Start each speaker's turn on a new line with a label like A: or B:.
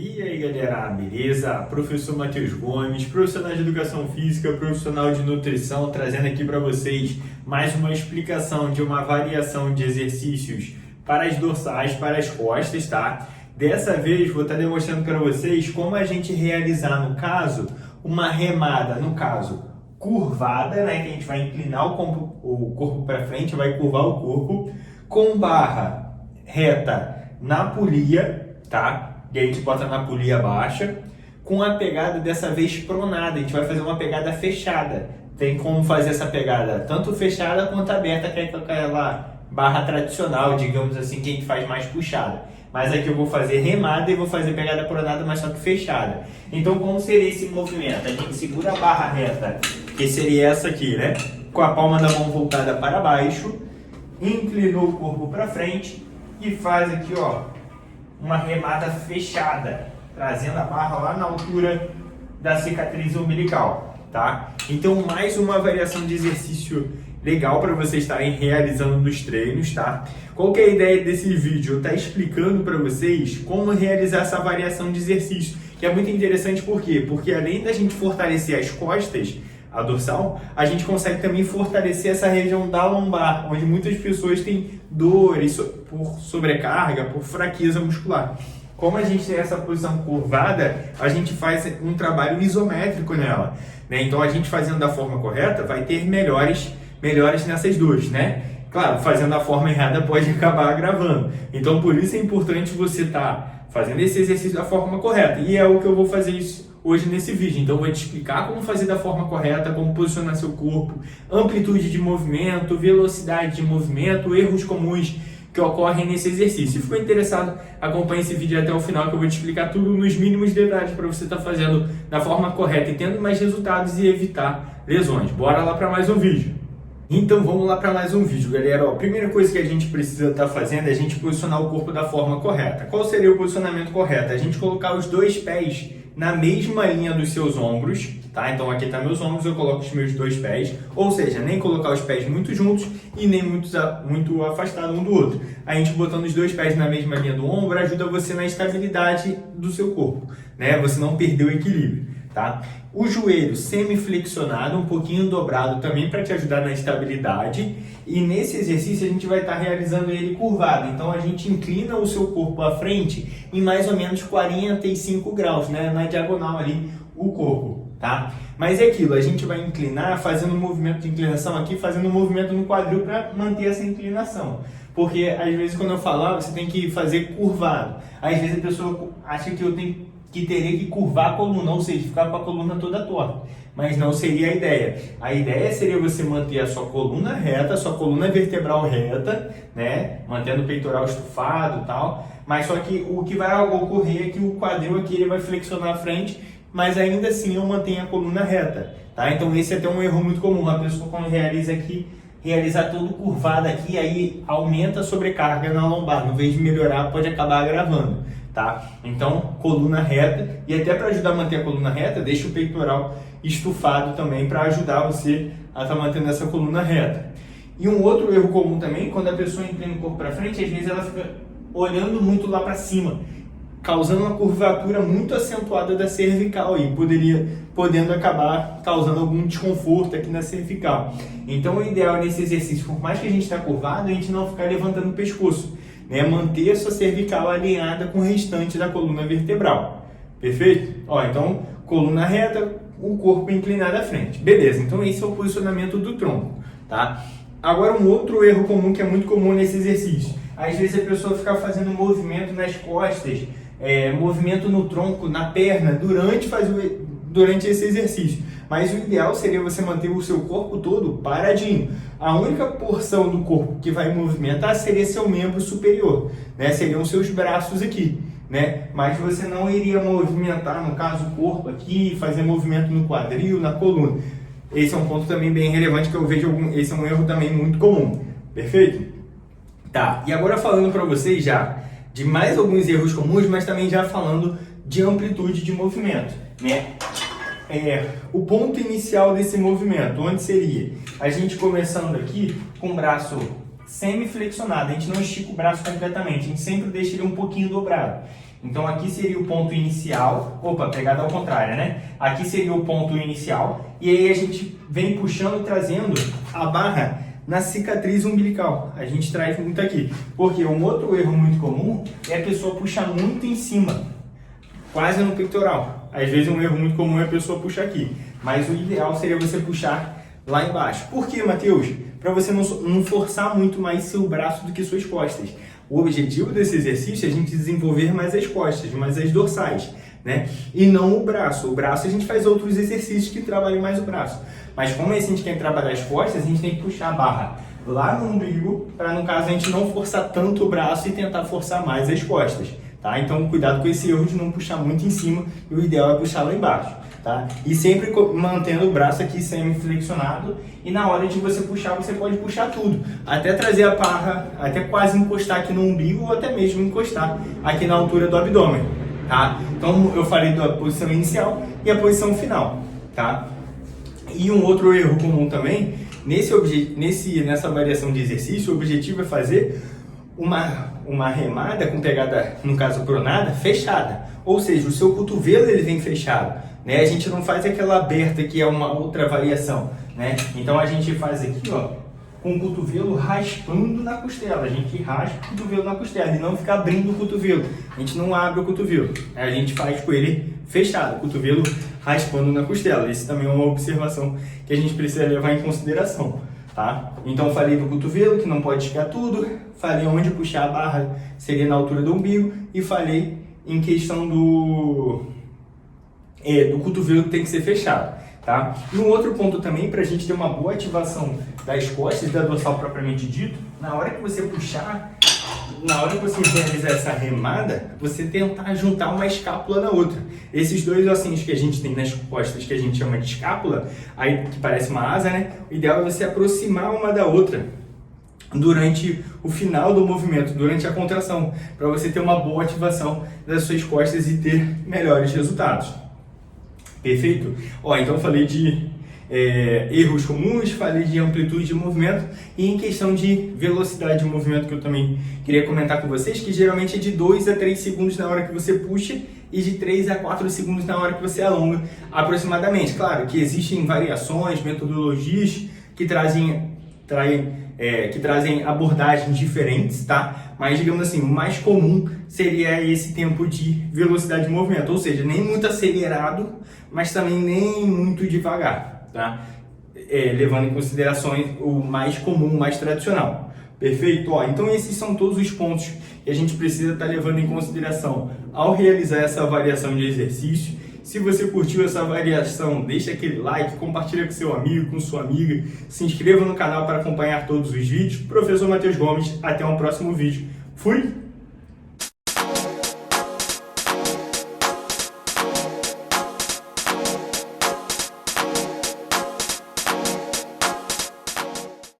A: E aí galera, beleza? Professor Matheus Gomes, profissional de Educação Física, profissional de Nutrição, trazendo aqui para vocês mais uma explicação de uma variação de exercícios para as dorsais, para as costas, tá? Dessa vez vou estar demonstrando para vocês como a gente realizar, no caso, uma remada, no caso, curvada, né? Que a gente vai inclinar o corpo para frente, vai curvar o corpo, com barra reta na polia, tá? E a gente bota na polia baixa, com a pegada dessa vez pronada. A gente vai fazer uma pegada fechada. Tem como fazer essa pegada tanto fechada quanto aberta, que é aquela barra tradicional, digamos assim, que a gente faz mais puxada. Mas aqui eu vou fazer remada e vou fazer pegada pronada, mas só que fechada. Então como seria esse movimento? A gente segura a barra reta, que seria essa aqui, né? Com a palma da mão voltada para baixo, inclinou o corpo para frente e faz aqui, ó, uma remada fechada, trazendo a barra lá na altura da cicatriz umbilical, tá? Então, mais uma variação de exercício legal para vocês estarem realizando nos treinos, tá? Qual que é a ideia desse vídeo? Eu estar explicando para vocês como realizar essa variação de exercício, que é muito interessante, por quê? Porque além da gente fortalecer as costas, a dorsal, a gente consegue também fortalecer essa região da lombar, onde muitas pessoas têm dores por sobrecarga, por fraqueza muscular. Como a gente tem essa posição curvada, a gente faz um trabalho isométrico nela, né? Então a gente fazendo da forma correta vai ter melhores nessas duas, né? Claro, fazendo da forma errada pode acabar agravando. Então por isso é importante você estar fazendo esse exercício da forma correta. E é o que eu vou fazer isso hoje nesse vídeo. Então eu vou te explicar como fazer da forma correta, como posicionar seu corpo, amplitude de movimento, velocidade de movimento, erros comuns que ocorrem nesse exercício. Se ficou interessado, acompanhe esse vídeo até o final, que eu vou te explicar tudo nos mínimos detalhes para você estar fazendo da forma correta e tendo mais resultados e evitar lesões. Bora lá para mais um vídeo. Então vamos lá para mais um vídeo, galera. Ó, a primeira coisa que a gente precisa estar fazendo é a gente posicionar o corpo da forma correta. Qual seria o posicionamento correto? A gente colocar os dois pés na mesma linha dos seus ombros, tá? Então aqui tá meus ombros, eu coloco os meus dois pés, ou seja, nem colocar os pés muito juntos e nem muito afastados um do outro. A gente botando os dois pés na mesma linha do ombro ajuda você na estabilidade do seu corpo, né? Você não perder o equilíbrio, tá? O joelho semiflexionado, um pouquinho dobrado também para te ajudar na estabilidade. E nesse exercício a gente vai estar realizando ele curvado. Então a gente inclina o seu corpo à frente em mais ou menos 45 graus, né? Na diagonal ali o corpo, tá? Mas é aquilo, a gente vai inclinar fazendo um movimento de inclinação aqui, fazendo um movimento no quadril para manter essa inclinação. Porque às vezes quando eu falar, você tem que fazer curvado. Às vezes a pessoa acha que eu tenho que teria que curvar a coluna, ou seja, ficar com a coluna toda torta. Mas não seria a ideia. A ideia seria você manter a sua coluna reta, a sua coluna vertebral reta, né? Mantendo o peitoral estufado e tal. Mas só que o que vai ocorrer é que o quadril aqui ele vai flexionar à frente, mas ainda assim eu mantenho a coluna reta, tá? Então esse é até um erro muito comum. A pessoa quando realizar tudo curvado aqui, aí aumenta a sobrecarga na lombar. No vez de melhorar, pode acabar agravando. Tá? Então, coluna reta, e até para ajudar a manter a coluna reta, deixa o peitoral estufado também para ajudar você a estar mantendo essa coluna reta. E um outro erro comum também, quando a pessoa inclina o corpo para frente, às vezes ela fica olhando muito lá para cima, causando uma curvatura muito acentuada da cervical e podendo acabar causando algum desconforto aqui na cervical. Então, o ideal nesse exercício, por mais que a gente está curvado, a gente não ficar levantando o pescoço, né? Manter a sua cervical alinhada com o restante da coluna vertebral. Perfeito? Ó, então, coluna reta, o corpo inclinado à frente. Beleza, então esse é o posicionamento do tronco, tá? Agora, um outro erro comum que é muito comum nesse exercício. Às vezes a pessoa fica fazendo movimento nas costas, movimento no tronco, na perna, durante esse exercício. Mas o ideal seria você manter o seu corpo todo paradinho. A única porção do corpo que vai movimentar seria seu membro superior, né? Seriam seus braços aqui, né? Mas você não iria movimentar, no caso, o corpo aqui, fazer movimento no quadril, na coluna. Esse é um ponto também bem relevante que eu vejo, esse é um erro também muito comum. Perfeito? Tá, e agora falando para vocês já de mais alguns erros comuns, mas também já falando de amplitude de movimento, né? O ponto inicial desse movimento, onde seria? A gente começando aqui com o braço semiflexionado, a gente não estica o braço completamente, a gente sempre deixa ele um pouquinho dobrado. Então aqui seria o ponto inicial, pegada ao contrário, né? Aqui seria o ponto inicial e aí a gente vem puxando, trazendo a barra na cicatriz umbilical. A gente traz muito aqui, porque um outro erro muito comum é a pessoa puxar muito em cima, quase no peitoral. Às vezes um erro muito comum é a pessoa puxar aqui, mas o ideal seria você puxar lá embaixo. Por quê, Matheus? Para você não forçar muito mais seu braço do que suas costas. O objetivo desse exercício é a gente desenvolver mais as costas, mais as dorsais, né? E não o braço. O braço a gente faz outros exercícios que trabalham mais o braço. Mas como a gente quer trabalhar as costas, a gente tem que puxar a barra lá no umbigo, para no caso a gente não forçar tanto o braço e tentar forçar mais as costas, tá? Então cuidado com esse erro de não puxar muito em cima, e o ideal é puxar lá embaixo, tá? E sempre mantendo o braço aqui semi-flexionado, e na hora de você puxar, você pode puxar tudo, até trazer a barra, até quase encostar aqui no umbigo, ou até mesmo encostar aqui na altura do abdômen, tá? Então eu falei da posição inicial e a posição final, tá? E um outro erro comum também, nessa variação de exercício, o objetivo é fazer uma remada com pegada, no caso pronada, fechada. Ou seja, o seu cotovelo ele vem fechado, né? A gente não faz aquela aberta que é uma outra variação, né? Então a gente faz aqui, ó, com o cotovelo raspando na costela. A gente raspa o cotovelo na costela e não fica abrindo o cotovelo. A gente não abre o cotovelo. A gente faz com ele fechado, o cotovelo raspando na costela. Isso também é uma observação que a gente precisa levar em consideração, tá? Então falei do cotovelo, que não pode esticar tudo. Falei onde puxar a barra seria na altura do umbigo. E falei em questão do cotovelo que tem que ser fechado. Tá? E um outro ponto também, para a gente ter uma boa ativação das costas, da dorsal propriamente dito, na hora que você puxar, na hora que você realizar essa remada, você tentar juntar uma escápula na outra. Esses dois ossinhos que a gente tem nas costas, que a gente chama de escápula, aí, que parece uma asa, né? O ideal é você aproximar uma da outra durante o final do movimento, durante a contração, para você ter uma boa ativação das suas costas e ter melhores resultados. Perfeito? Ó, então falei de erros comuns, falei de amplitude de movimento e em questão de velocidade de movimento, que eu também queria comentar com vocês, que geralmente é de 2 a 3 segundos na hora que você puxa e de 3 a 4 segundos na hora que você alonga aproximadamente. Claro que existem variações, metodologias que trazem abordagens diferentes, tá? Mas, digamos assim, o mais comum seria esse tempo de velocidade de movimento, ou seja, nem muito acelerado, mas também nem muito devagar, tá? Levando em consideração o mais comum, o mais tradicional. Perfeito? Ó, então esses são todos os pontos que a gente precisa estar levando em consideração ao realizar essa variação de exercício. Se você curtiu essa variação, deixa aquele like, compartilha com seu amigo, com sua amiga, se inscreva no canal para acompanhar todos os vídeos. Professor Matheus Gomes, até um próximo vídeo. Fui!